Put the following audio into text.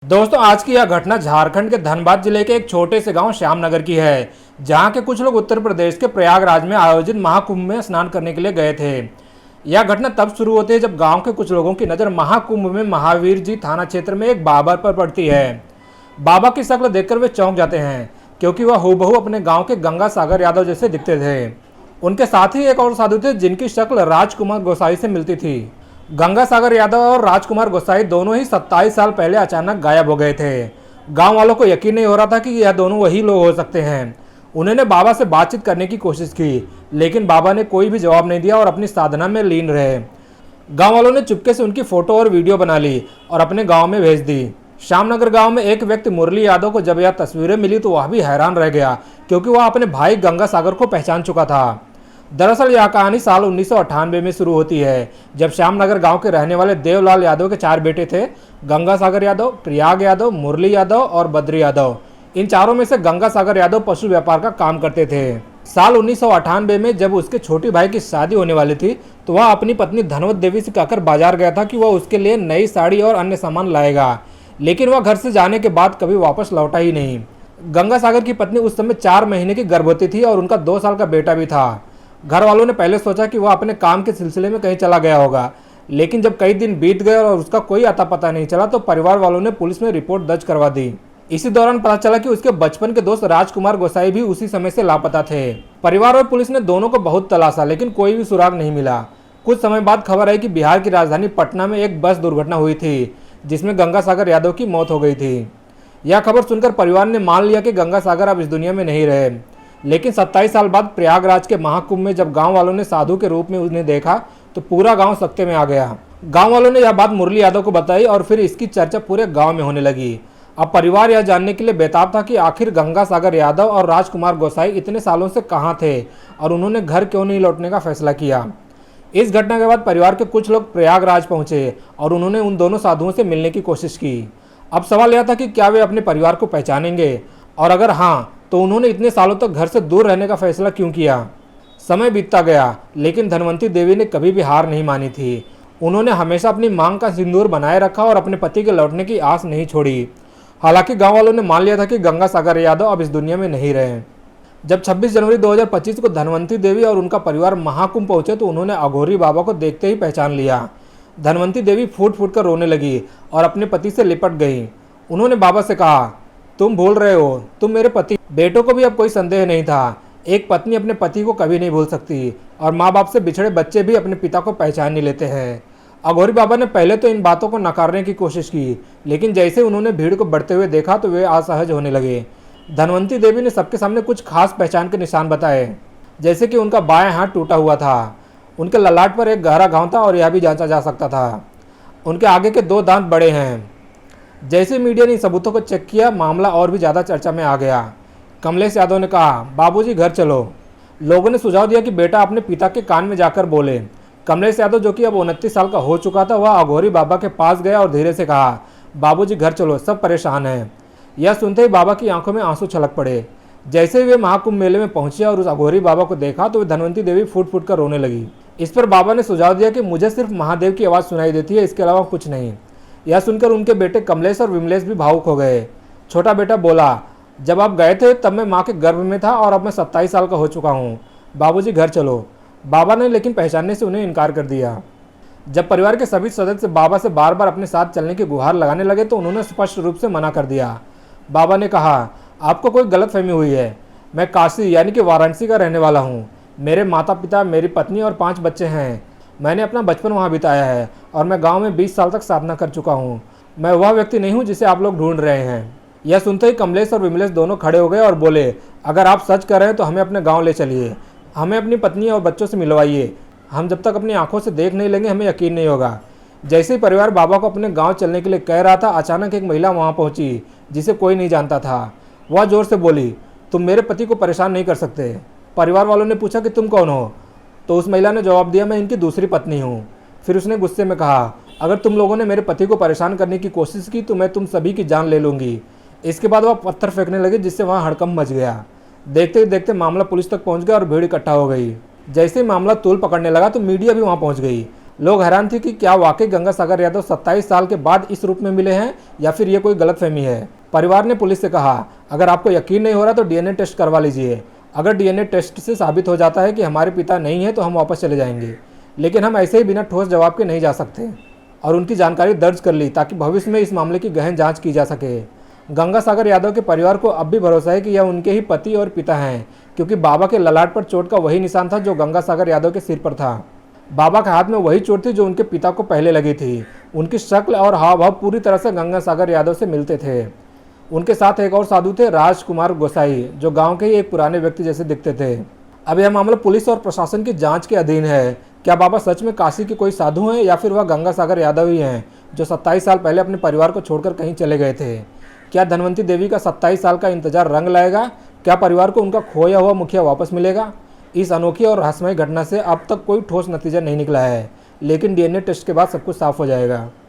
दोस्तों, आज की यह घटना झारखंड के धनबाद जिले के एक छोटे से गांव श्यामनगर की है, जहां के कुछ लोग उत्तर प्रदेश के प्रयागराज में आयोजित महाकुंभ में स्नान करने के लिए गए थे। यह घटना तब शुरू होती है जब गांव के कुछ लोगों की नज़र महाकुंभ में महावीर जी थाना क्षेत्र में एक बाबा पर पड़ती है। बाबा की शक्ल देखकर वे चौंक जाते हैं, क्योंकि वह हूबहू अपने गाँव के गंगा सागर यादव जैसे दिखते थे। उनके साथ ही एक और साधु थे जिनकी शक्ल राजकुमार गोसाई से मिलती थी। गंगा सागर यादव और राजकुमार गोसाई दोनों ही 27 साल पहले अचानक गायब हो गए थे। गांव वालों को यकीन नहीं हो रहा था कि यह दोनों वही लोग हो सकते हैं। उन्होंने बाबा से बातचीत करने की कोशिश की, लेकिन बाबा ने कोई भी जवाब नहीं दिया और अपनी साधना में लीन रहे। गांव वालों ने चुपके से उनकी फोटो और वीडियो बना ली और अपने गांव में भेज दी। श्यामनगर गांव में एक व्यक्ति मुरली यादव को जब यह तस्वीरें मिली तो वह भी हैरान रह गया, क्योंकि वह अपने भाई गंगा सागर को पहचान चुका था। दरअसल यह कहानी साल 1998 में शुरू होती है, जब श्यामनगर गांव के रहने वाले देवलाल यादव के 4 बेटे थे। गंगा सागर यादव, प्रयाग यादव, मुरली यादव और बद्री यादव। इन चारों में से गंगा सागर यादव पशु व्यापार का काम करते थे। साल 1998 में जब उसके छोटे भाई की शादी होने वाली थी, तो वह अपनी पत्नी धनवत देवी से कहकर बाजार गया था कि वह उसके लिए नई साड़ी और अन्य सामान लाएगा, लेकिन वह घर से जाने के बाद कभी वापस लौटा ही नहीं। गंगा सागर की पत्नी उस समय 4 महीने की गर्भवती थी और उनका 2 साल का बेटा भी था। घर वालों ने पहले सोचा कि वह अपने काम के सिलसिले में कहीं चला गया होगा, लेकिन जब कई दिन बीत गए और उसका कोई अता पता नहीं चला, तो परिवार वालों ने पुलिस में रिपोर्ट दर्ज करवा दी। इसी दौरान पता चला कि उसके बचपन के दोस्त राजकुमार गोसाई भी उसी समय से लापता थे। परिवार और पुलिस ने दोनों को बहुत तलाशा, लेकिन कोई भी सुराग नहीं मिला। कुछ समय बाद खबर आई कि बिहार की राजधानी पटना में एक बस दुर्घटना हुई थी, जिसमें गंगा सागर यादव की मौत हो गई थी। यह खबर सुनकर परिवार ने मान लिया कि गंगा सागर अब इस दुनिया में नहीं रहे। लेकिन 27 साल बाद प्रयागराज के महाकुंभ में जब गांव वालों ने साधु के रूप में उन्हें देखा, तो पूरा गांव सकते में आ गया। गांव वालों ने यह बात मुरली यादव को बताई और फिर इसकी चर्चा पूरे गांव में होने लगी। अब परिवार यह जानने के लिए बेताब था कि आखिर गंगा सागर यादव और राजकुमार गोसाई इतने सालों से कहाँ थे और उन्होंने घर क्यों नहीं लौटने का फैसला किया। इस घटना के बाद परिवार के कुछ लोग प्रयागराज पहुंचे और उन्होंने उन दोनों साधुओं से मिलने की कोशिश की। अब सवाल यह था कि क्या वे अपने परिवार को पहचानेंगे, और अगर हाँ, तो उन्होंने इतने सालों तक घर से दूर रहने का फैसला क्यों किया। समय बीतता गया, लेकिन धनवंती देवी ने कभी भी हार नहीं मानी थी। उन्होंने हमेशा अपनी मांग का सिंदूर बनाए रखा और अपने पति के लौटने की आस नहीं छोड़ी। हालांकि गांव वालों ने मान लिया था कि गंगा सागर यादव अब इस दुनिया में नहीं रहे। जब 26 जनवरी 2025 को धनवंती देवी और उनका परिवार महाकुंभ पहुंचे, तो उन्होंने अघोरी बाबा को देखते ही पहचान लिया। धनवंती देवी फूट फूट कर रोने लगी और अपने पति से लिपट गई। उन्होंने बाबा से कहा, तुम भूल रहे हो, तुम मेरे पति। बेटों को भी अब कोई संदेह नहीं था। एक पत्नी अपने पति को कभी नहीं भूल सकती, और माँ बाप से बिछड़े बच्चे भी अपने पिता को पहचान नहीं लेते हैं। अघोरी बाबा ने पहले तो इन बातों को नकारने की कोशिश की, लेकिन जैसे उन्होंने भीड़ को बढ़ते हुए देखा तो वे असहज होने लगे। धनवंती देवी ने सबके सामने कुछ खास पहचान के निशान बताए, जैसे कि उनका बायां हाथ टूटा हुआ था, उनके ललाट पर एक गहरा घाव था और यह भी जांचा जा सकता था उनके आगे के 2 दांत बड़े हैं। जैसे मीडिया ने सबूतों को चेक किया, मामला और भी ज़्यादा चर्चा में आ गया। कमलेश यादव ने कहा, बाबूजी घर चलो। लोगों ने सुझाव दिया कि बेटा अपने पिता के कान में जाकर बोले। कमलेश यादव, जो कि अब 29 साल का हो चुका था, वह अघोरी बाबा के पास गया और धीरे से कहा, बाबूजी घर चलो, सब परेशान हैं। यह सुनते ही बाबा की आंखों में आंसू छलक पड़े। जैसे ही वे महाकुंभ मेले में पहुंचे और उस अघोरी बाबा को देखा, तो वे धनवंती देवी फूट फूट कर रोने लगी। इस पर बाबा ने सुझाव दिया कि मुझे सिर्फ महादेव की आवाज़ सुनाई देती है, इसके अलावा कुछ नहीं। यह सुनकर उनके बेटे कमलेश और विमलेश भी भावुक हो गए। छोटा बेटा बोला, जब आप गए थे तब मैं माँ के गर्भ में था और अब मैं 27 साल का हो चुका हूँ। बाबूजी घर चलो। बाबा ने लेकिन पहचानने से उन्हें इनकार कर दिया। जब परिवार के सभी सदस्य बाबा से बार बार अपने साथ चलने की गुहार लगाने लगे, तो उन्होंने स्पष्ट रूप से मना कर दिया। बाबा ने कहा, आपको कोई गलतफहमी हुई है। मैं काशी यानी कि वाराणसी का रहने वाला हूँ। मेरे माता पिता, मेरी पत्नी और 5 बच्चे हैं। मैंने अपना बचपन वहाँ बिताया है और मैं गांव में 20 साल तक साधना कर चुका हूँ। मैं वह व्यक्ति नहीं हूँ जिसे आप लोग ढूंढ रहे हैं। यह सुनते ही कमलेश और विमलेश दोनों खड़े हो गए और बोले, अगर आप सच कर रहे हैं तो हमें अपने गांव ले चलिए, हमें अपनी पत्नी और बच्चों से मिलवाइए। हम जब तक अपनी आंखों से देख नहीं लेंगे हमें यकीन नहीं होगा। जैसे ही परिवार बाबा को अपने गाँव चलने के लिए कह रहा था, अचानक एक महिला वहाँ पहुँची जिसे कोई नहीं जानता था। वह जोर से बोली, तुम मेरे पति को परेशान नहीं कर सकते। परिवार वालों ने पूछा कि तुम कौन हो, तो उस महिला ने जवाब दिया, मैं इनकी दूसरी पत्नी हूँ। फिर उसने गुस्से में कहा, अगर तुम लोगों ने मेरे पति को परेशान करने की कोशिश की तो मैं तुम सभी की जान ले लूँगी। इसके बाद वह पत्थर फेंकने लगे, जिससे वहाँ हड़कंप मच गया। देखते ही देखते मामला पुलिस तक पहुँच गया और भीड़ इकट्ठा हो गई। जैसे ही मामला तूल पकड़ने लगा तो मीडिया भी वहाँ पहुँच गई। लोग हैरान थे कि क्या वाकई गंगासागर यादव 27 साल के बाद इस रूप में मिले हैं या फिर ये कोई गलतफहमी है। परिवार ने पुलिस से कहा, अगर आपको यकीन नहीं हो रहा तो डीएनए टेस्ट करवा लीजिए। अगर डीएनए टेस्ट से साबित हो जाता है कि हमारे पिता नहीं है तो हम वापस चले जाएंगे, लेकिन हम ऐसे ही बिना ठोस जवाब के नहीं जा सकते। और उनकी जानकारी दर्ज कर ली ताकि भविष्य में इस मामले की गहन जांच की जा सके। गंगासागर यादव के परिवार को अब भी भरोसा है कि यह उनके ही पति और पिता हैं, क्योंकि बाबा के ललाट पर चोट का वही निशान था जो गंगासागर यादव के सिर पर था। बाबा के हाथ में वही चोट थी जो उनके पिता को पहले लगी थी। उनकी शक्ल और हाव भाव पूरी तरह से गंगासागर यादव से मिलते थे। उनके साथ एक और साधु थे, राजकुमार गोसाई, जो गांव के ही एक पुराने व्यक्ति जैसे दिखते थे। अब यह मामला पुलिस और प्रशासन की जांच के अधीन है। क्या बाबा सच में काशी के कोई साधु हैं या फिर वह गंगासागर यादव ही हैं जो 27 साल पहले अपने परिवार को छोड़कर कहीं चले गए थे। क्या धनवंती देवी का 27 साल का इंतजार रंग लाएगा। क्या परिवार को उनका खोया हुआ मुखिया वापस मिलेगा। इस अनोखी और रहस्यमय घटना से अब तक कोई ठोस नतीजा नहीं निकला है, लेकिन डीएनए टेस्ट के बाद सब कुछ साफ हो जाएगा।